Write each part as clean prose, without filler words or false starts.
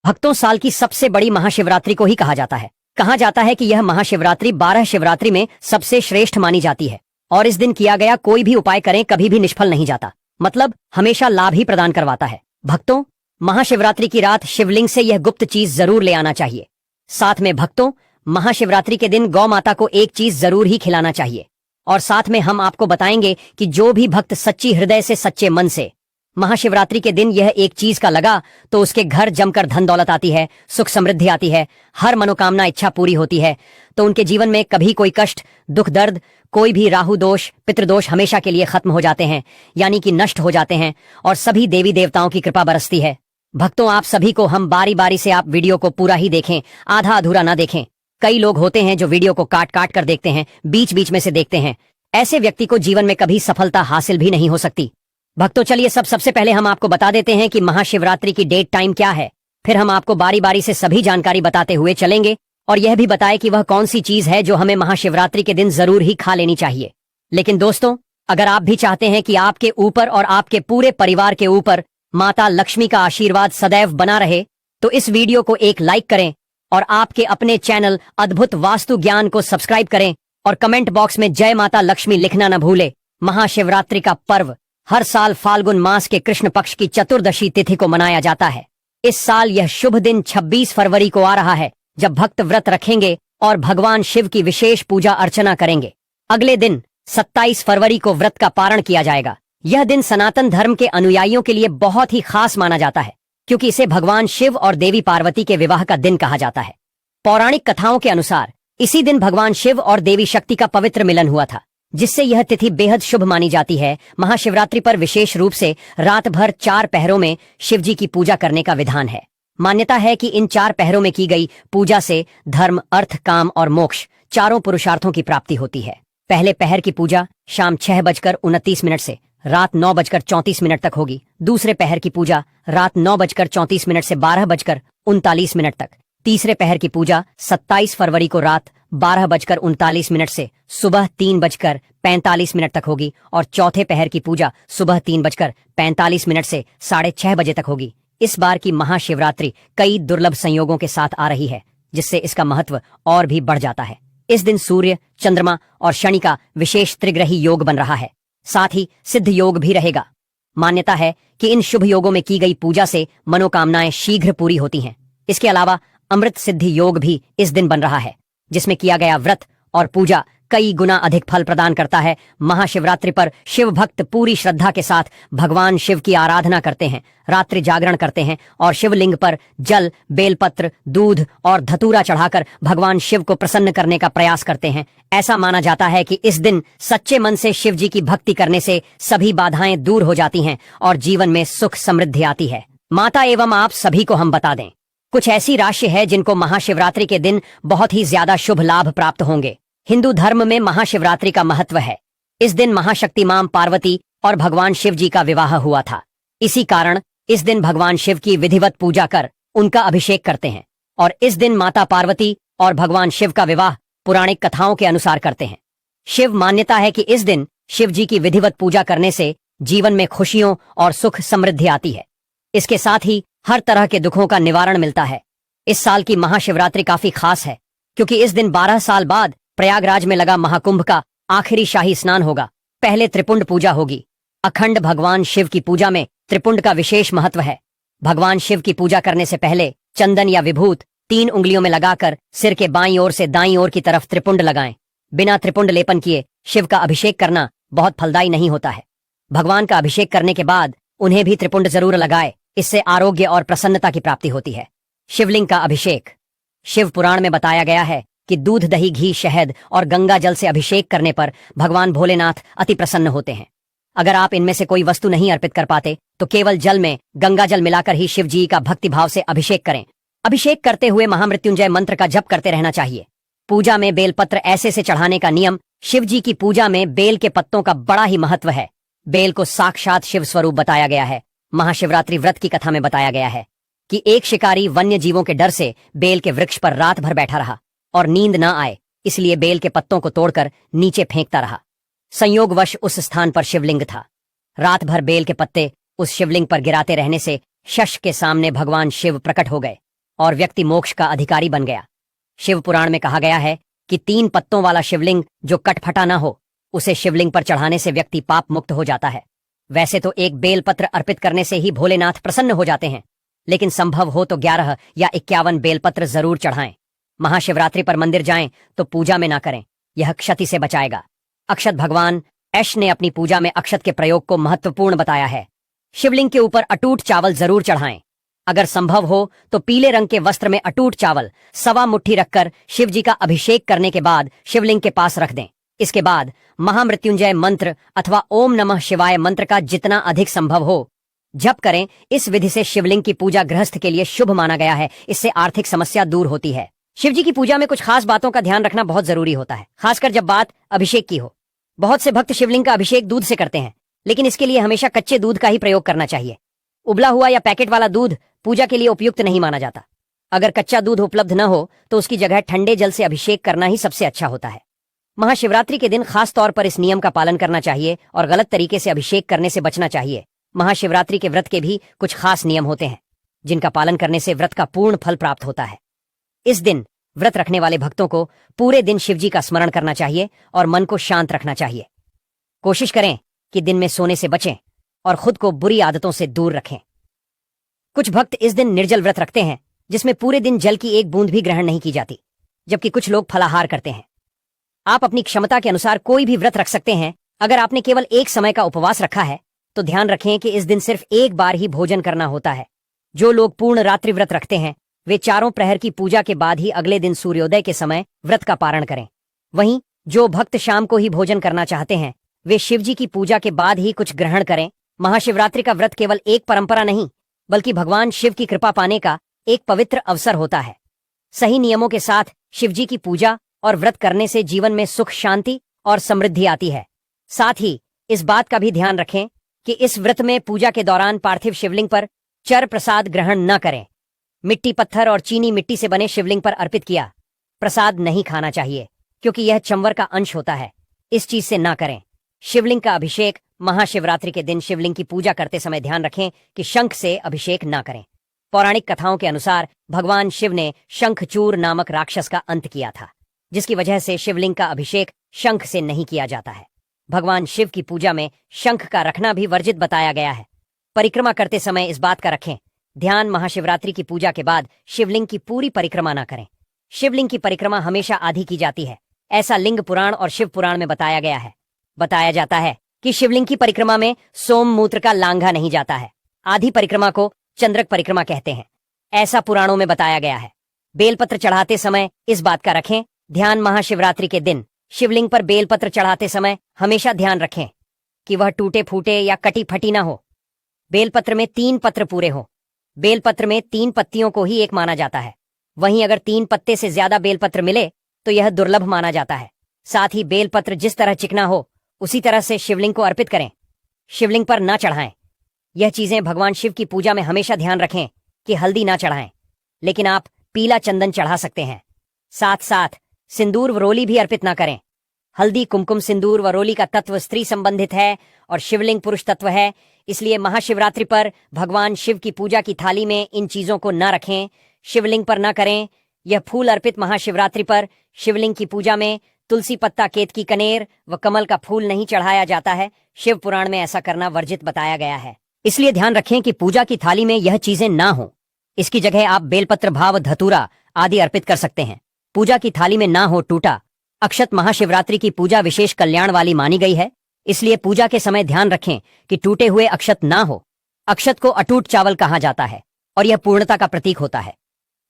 भक्तों, साल की सबसे बड़ी महाशिवरात्रि को ही कहा जाता है। कहा जाता है कि यह महाशिवरात्रि 12 शिवरात्रि में सबसे श्रेष्ठ मानी जाती है और इस दिन किया गया कोई भी उपाय करें कभी भी निष्फल नहीं जाता, मतलब हमेशा लाभ ही प्रदान करवाता है। भक्तों, महाशिवरात्रि की रात शिवलिंग से यह गुप्त चीज जरूर ले आना चाहिए। साथ में भक्तों, महाशिवरात्रि के दिन गौ माता को एक चीज जरूर ही खिलाना चाहिए। और साथ में हम आपको बताएंगे कि जो भी भक्त सच्ची हृदय से, सच्चे मन से महाशिवरात्रि के दिन यह एक चीज का लगा तो उसके घर जमकर धन दौलत आती है, सुख समृद्धि आती है, हर मनोकामना इच्छा पूरी होती है, तो उनके जीवन में कभी कोई कष्ट, दुख, दर्द, कोई भी राहु दोष, पितृदोष हमेशा के लिए खत्म हो जाते हैं, यानी कि नष्ट हो जाते हैं और सभी देवी देवताओं की कृपा बरसती है। भक्तों, आप सभी को हम बारी बारी से आप वीडियो को पूरा ही देखें, आधा अधूरा ना देखें। कई लोग होते हैं जो वीडियो को काट काट कर देखते हैं, बीच बीच में से देखते हैं। ऐसे व्यक्ति को जीवन में कभी सफलता हासिल भी नहीं हो सकती। भक्तों, चलिए सबसे पहले हम आपको बता देते हैं कि महाशिवरात्रि की डेट टाइम क्या है। फिर हम आपको बारी बारी से सभी जानकारी बताते हुए चलेंगे और यह भी बताएं कि वह कौन सी चीज है जो हमें महाशिवरात्रि के दिन जरूर ही खा लेनी चाहिए। लेकिन दोस्तों, अगर आप भी चाहते हैं कि आपके ऊपर और आपके पूरे परिवार के ऊपर माता लक्ष्मी का आशीर्वाद सदैव बना रहे, तो इस वीडियो को एक लाइक करें और आपके अपने चैनल अद्भुत वास्तु ज्ञान को सब्सक्राइब करें और कमेंट बॉक्स में जय माता लक्ष्मी लिखना न भूले। महाशिवरात्रि का पर्व हर साल फाल्गुन मास के कृष्ण पक्ष की चतुर्दशी तिथि को मनाया जाता है। इस साल यह शुभ दिन 26 फरवरी को आ रहा है, जब भक्त व्रत रखेंगे और भगवान शिव की विशेष पूजा अर्चना करेंगे। अगले दिन 27 फरवरी को व्रत का पारण किया जाएगा। यह दिन सनातन धर्म के अनुयायियों के लिए बहुत ही खास माना जाता है, क्योंकि इसे भगवान शिव और देवी पार्वती के विवाह का दिन कहा जाता है। पौराणिक कथाओं के अनुसार इसी दिन भगवान शिव और देवी शक्ति का पवित्र मिलन हुआ था, जिससे यह तिथि बेहद शुभ मानी जाती है। महाशिवरात्रि पर विशेष रूप से रात भर 4 पहरों में शिव जी की पूजा करने का विधान है। मान्यता है कि इन 4 पहरों में की गई पूजा से धर्म, अर्थ, काम और मोक्ष चारों पुरुषार्थों की प्राप्ति होती है। पहले पहर की पूजा शाम 6:29 से रात 9:34 तक होगी। दूसरे पहर की पूजा रात 9:34 से 12:39 तक। तीसरे पहर की पूजा 27 फरवरी को रात 12:39 से सुबह 3:45 तक होगी और चौथे पहर की पूजा सुबह 3:45 से 6:30 बजे तक होगी। इस बार की महाशिवरात्रि कई दुर्लभ संयोगों के साथ आ रही है, जिससे इसका महत्व और भी बढ़ जाता है। इस दिन सूर्य, चंद्रमा और शनि का विशेष त्रिग्रही योग बन रहा है, साथ ही सिद्ध योग भी रहेगा। मान्यता है कि इन शुभ योगों में की गई पूजा से मनोकामनाएं शीघ्र पूरी होती हैं। इसके अलावा अमृत सिद्धि योग भी इस दिन बन रहा है, जिसमें किया गया व्रत और पूजा कई गुना अधिक फल प्रदान करता है। महाशिवरात्रि पर शिव भक्त पूरी श्रद्धा के साथ भगवान शिव की आराधना करते हैं, रात्रि जागरण करते हैं और शिवलिंग पर जल, बेलपत्र, दूध और धतूरा चढ़ाकर भगवान शिव को प्रसन्न करने का प्रयास करते हैं। ऐसा माना जाता है कि इस दिन सच्चे मन से शिव जी की भक्ति करने से सभी बाधाएं दूर हो जाती हैं और जीवन में सुख समृद्धि आती है। माता एवं आप सभी को हम बता दें, कुछ ऐसी राशि है जिनको महाशिवरात्रि के दिन बहुत ही ज्यादा शुभ लाभ प्राप्त होंगे। हिंदू धर्म में महाशिवरात्रि का महत्व है। इस दिन महाशक्ति मां पार्वती और भगवान शिव जी का विवाह हुआ था। इसी कारण इस दिन भगवान शिव की विधिवत पूजा कर उनका अभिषेक करते हैं और इस दिन माता पार्वती और भगवान शिव का विवाह पौराणिक कथाओं के अनुसार करते हैं। शिव मान्यता है कि इस दिन शिव जी की विधिवत पूजा करने से जीवन में खुशियों और सुख समृद्धि आती है। इसके साथ ही हर तरह के दुखों का निवारण मिलता है। इस साल की महाशिवरात्रि काफी खास है, क्योंकि इस दिन 12 साल बाद प्रयागराज में लगा महाकुंभ का आखिरी शाही स्नान होगा। पहले त्रिपुंड पूजा होगी। अखंड भगवान शिव की पूजा में त्रिपुंड का विशेष महत्व है। भगवान शिव की पूजा करने से पहले चंदन या विभूत 3 उंगलियों में लगाकर सिर के बाईं ओर से दाईं ओर की तरफ त्रिपुंड लगाएं। बिना त्रिपुंड लेपन किए शिव का अभिषेक करना बहुत फलदायी नहीं होता है। भगवान का अभिषेक करने के बाद उन्हें भी त्रिपुंड जरूर लगाए, इससे आरोग्य और प्रसन्नता की प्राप्ति होती है। शिवलिंग का अभिषेक। शिव पुराण में बताया गया है कि दूध, दही, घी, शहद और गंगा जल से अभिषेक करने पर भगवान भोलेनाथ अति प्रसन्न होते हैं। अगर आप इनमें से कोई वस्तु नहीं अर्पित कर पाते तो केवल जल में गंगा जल मिलाकर ही शिव जी का भक्ति भाव से अभिषेक करें। अभिषेक करते हुए महामृत्युंजय मंत्र का जप करते रहना चाहिए। पूजा में बेलपत्र ऐसे से चढ़ाने का नियम। शिव जी की पूजा में बेल के पत्तों का बड़ा ही महत्व है। बेल को साक्षात शिव स्वरूप बताया गया है। महाशिवरात्रि व्रत की कथा में बताया गया है कि एक शिकारी वन्य जीवों के डर से बेल के वृक्ष पर रात भर बैठा रहा और नींद न आए, इसलिए बेल के पत्तों को तोड़कर नीचे फेंकता रहा। संयोगवश उस स्थान पर शिवलिंग था। रात भर बेल के पत्ते उस शिवलिंग पर गिराते रहने से शश के सामने भगवान शिव प्रकट हो गए और व्यक्ति मोक्ष का अधिकारी बन गया। शिव पुराण में कहा गया है कि 3 पत्तों वाला शिवलिंग जो कटफटा न हो, उसे शिवलिंग पर चढ़ाने से व्यक्ति पाप मुक्त हो जाता है। वैसे तो एक बेलपत्र अर्पित करने से ही भोलेनाथ प्रसन्न हो जाते हैं, लेकिन संभव हो तो 11 या 51 बेलपत्र जरूर चढ़ाएं। महाशिवरात्रि पर मंदिर जाएं तो पूजा में ना करें, यह क्षति से बचाएगा। अक्षत भगवान ऐश ने अपनी पूजा में अक्षत के प्रयोग को महत्वपूर्ण बताया है। शिवलिंग के ऊपर अटूट चावल जरूर चढ़ाएं। अगर संभव हो तो पीले रंग के वस्त्र में अटूट चावल 1.25 मुट्ठी रखकर शिव जी का अभिषेक करने के बाद शिवलिंग के पास रख दें। इसके बाद महामृत्युंजय मंत्र अथवा ओम नमः शिवाय मंत्र का जितना अधिक संभव हो जप करें। इस विधि से शिवलिंग की पूजा गृहस्थ के लिए शुभ माना गया है। इससे आर्थिक समस्या दूर होती है। शिव जी की पूजा में कुछ खास बातों का ध्यान रखना बहुत जरूरी होता है, खासकर जब बात अभिषेक की हो। बहुत से भक्त शिवलिंग का अभिषेक दूध से करते हैं, लेकिन इसके लिए हमेशा कच्चे दूध का ही प्रयोग करना चाहिए। उबला हुआ या पैकेट वाला दूध पूजा के लिए उपयुक्त नहीं माना जाता। अगर कच्चा दूध उपलब्ध न हो तो उसकी जगह ठंडे जल से अभिषेक करना ही सबसे अच्छा होता है। महाशिवरात्रि के दिन खास तौर पर इस नियम का पालन करना चाहिए और गलत तरीके से अभिषेक करने से बचना चाहिए। महाशिवरात्रि के व्रत के भी कुछ खास नियम होते हैं, जिनका पालन करने से व्रत का पूर्ण फल प्राप्त होता है। इस दिन व्रत रखने वाले भक्तों को पूरे दिन शिवजी का स्मरण करना चाहिए और मन को शांत रखना चाहिए। कोशिश करें कि दिन में सोने से बचें और खुद को बुरी आदतों से दूर रखें। कुछ भक्त इस दिन निर्जल व्रत रखते हैं, जिसमें पूरे दिन जल की एक बूंद भी ग्रहण नहीं की जाती, जबकि कुछ लोग फलाहार करते हैं। आप अपनी क्षमता के अनुसार कोई भी व्रत रख सकते हैं। अगर आपने केवल एक समय का उपवास रखा है तो ध्यान रखें कि इस दिन सिर्फ एक बार ही भोजन करना होता है। जो लोग पूर्ण रात्रि व्रत रखते हैं वे चारों प्रहर की पूजा के बाद ही अगले दिन सूर्योदय के समय व्रत का पारण करें। वहीं जो भक्त शाम को ही भोजन करना चाहते हैं वे शिवजी की पूजा के बाद ही कुछ ग्रहण करें। महाशिवरात्रि का व्रत केवल एक परंपरा नहीं, बल्कि भगवान शिव की कृपा पाने का एक पवित्र अवसर होता है। सही नियमों के साथ शिवजी की पूजा और व्रत करने से जीवन में सुख, शांति और समृद्धि आती है। साथ ही इस बात का भी ध्यान रखें कि इस व्रत में पूजा के दौरान पार्थिव शिवलिंग पर चर प्रसाद ग्रहण न करें। मिट्टी, पत्थर और चीनी मिट्टी से बने शिवलिंग पर अर्पित किया प्रसाद नहीं खाना चाहिए, क्योंकि यह चंवर का अंश होता है। इस चीज से ना करें। शिवलिंग का अभिषेक महाशिवरात्रि के दिन शिवलिंग की पूजा करते समय ध्यान रखें कि शंख से अभिषेक ना करें। पौराणिक कथाओं के अनुसार भगवान शिव ने शंखचूर नामक राक्षस का अंत किया था, जिसकी वजह से शिवलिंग का अभिषेक शंख से नहीं किया जाता है। भगवान शिव की पूजा में शंख का रखना भी वर्जित बताया गया है। परिक्रमा करते समय इस बात का रखें ध्यान, महाशिवरात्रि की पूजा के बाद शिवलिंग की पूरी परिक्रमा ना करें। शिवलिंग की परिक्रमा हमेशा आधी की जाती है, ऐसा लिंग पुराण और शिव पुराण में बताया गया है। बताया जाता है कि शिवलिंग की परिक्रमा में सोम मूत्र का लांघा नहीं जाता है। आधी परिक्रमा को चंद्रक परिक्रमा कहते हैं, ऐसा पुराणों में बताया गया है। बेलपत्र चढ़ाते समय इस बात का रखें ध्यान, महाशिवरात्रि के दिन शिवलिंग पर बेलपत्र चढ़ाते समय हमेशा ध्यान रखें कि वह टूटे फूटे या कटी फटी ना हो। बेलपत्र में 3 पत्र पूरे हो। बेलपत्र में 3 पत्तियों को ही एक माना जाता है। वहीं अगर 3 पत्ते से ज्यादा बेलपत्र मिले तो यह दुर्लभ माना जाता है। साथ ही बेलपत्र जिस तरह चिकना हो उसी तरह से शिवलिंग को अर्पित करें, शिवलिंग पर ना चढ़ाएं। यह चीजें भगवान शिव की पूजा में हमेशा ध्यान रखें कि हल्दी ना चढ़ाएं, लेकिन आप पीला चंदन चढ़ा सकते हैं। साथ साथ सिंदूर व रोली भी अर्पित ना करें। हल्दी, कुमकुम, सिंदूर व रोली का तत्व स्त्री संबंधित है और शिवलिंग पुरुष तत्व है। इसलिए महाशिवरात्रि पर भगवान शिव की पूजा की थाली में इन चीजों को न रखें, शिवलिंग पर न करें। यह फूल अर्पित महाशिवरात्रि पर शिवलिंग की पूजा में तुलसी पत्ता, केतकी, कनेर व कमल का फूल नहीं चढ़ाया जाता है। शिव पुराण में ऐसा करना वर्जित बताया गया है। इसलिए ध्यान रखें कि पूजा की थाली में यह चीजें ना हो। इसकी जगह आप बेलपत्र, भाव, धतूरा आदि अर्पित कर सकते हैं। पूजा की थाली में ना हो टूटा अक्षत। महाशिवरात्रि की पूजा विशेष कल्याण वाली मानी गई है, इसलिए पूजा के समय ध्यान रखें कि टूटे हुए अक्षत ना हो। अक्षत को अटूट चावल कहा जाता है और यह पूर्णता का प्रतीक होता है।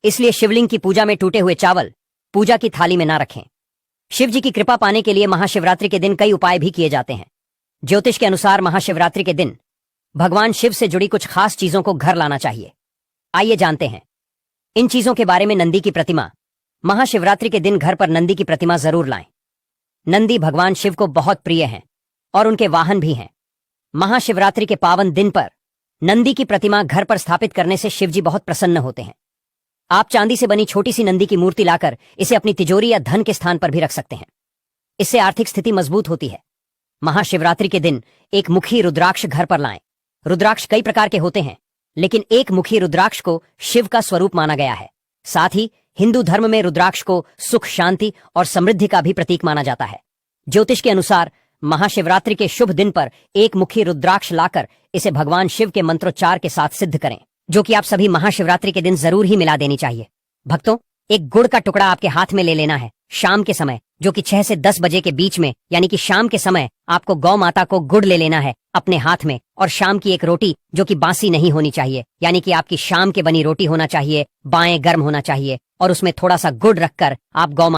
इसलिए शिवलिंग की पूजा में टूटे हुए चावल पूजा की थाली में ना रखें। शिव जी की कृपा पाने के लिए महाशिवरात्रि के दिन कई उपाय भी किए जाते हैं। ज्योतिष के अनुसार महाशिवरात्रि के दिन भगवान शिव से जुड़ी कुछ खास चीजों को घर लाना चाहिए। आइए जानते हैं इन चीजों के बारे में। नंदी की प्रतिमा। महाशिवरात्रि के दिन घर पर नंदी की प्रतिमा जरूर लाएं। नंदी भगवान शिव को बहुत प्रिय हैं और उनके वाहन भी हैं। महाशिवरात्रि के पावन दिन पर नंदी की प्रतिमा घर पर स्थापित करने से शिवजी बहुत प्रसन्न होते हैं। आप चांदी से बनी छोटी सी नंदी की मूर्ति लाकर इसे अपनी तिजोरी या धन के स्थान पर भी रख सकते हैं। इससे आर्थिक स्थिति मजबूत होती है। महाशिवरात्रि के दिन एक मुखी रुद्राक्ष घर पर लाएं। रुद्राक्ष कई प्रकार के होते हैं, लेकिन एक मुखी रुद्राक्ष को शिव का स्वरूप माना गया है। साथ ही हिंदू धर्म में रुद्राक्ष को सुख, शांति और समृद्धि का भी प्रतीक माना जाता है। ज्योतिष के अनुसार महाशिवरात्रि के शुभ दिन पर एक मुखी रुद्राक्ष लाकर इसे भगवान शिव के मंत्रोच्चार के साथ सिद्ध करें, जो कि आप सभी महाशिवरात्रि के दिन जरूर ही मिला देनी चाहिए। भक्तों, एक गुड़ का टुकड़ा आपके हाथ में ले लेना है। शाम के समय, जो कि 6 से 10 बजे के बीच में, यानी कि शाम के समय आपको गौ माता को गुड़ ले लेना है अपने हाथ में, और शाम की एक रोटी जो कि बासी नहीं होनी चाहिए, यानी कि आपकी शाम के बनी रोटी होना चाहिए, बाएं गर्म होना चाहिए, और उसमें थोड़ा सा गुड़ रखकर आप गौ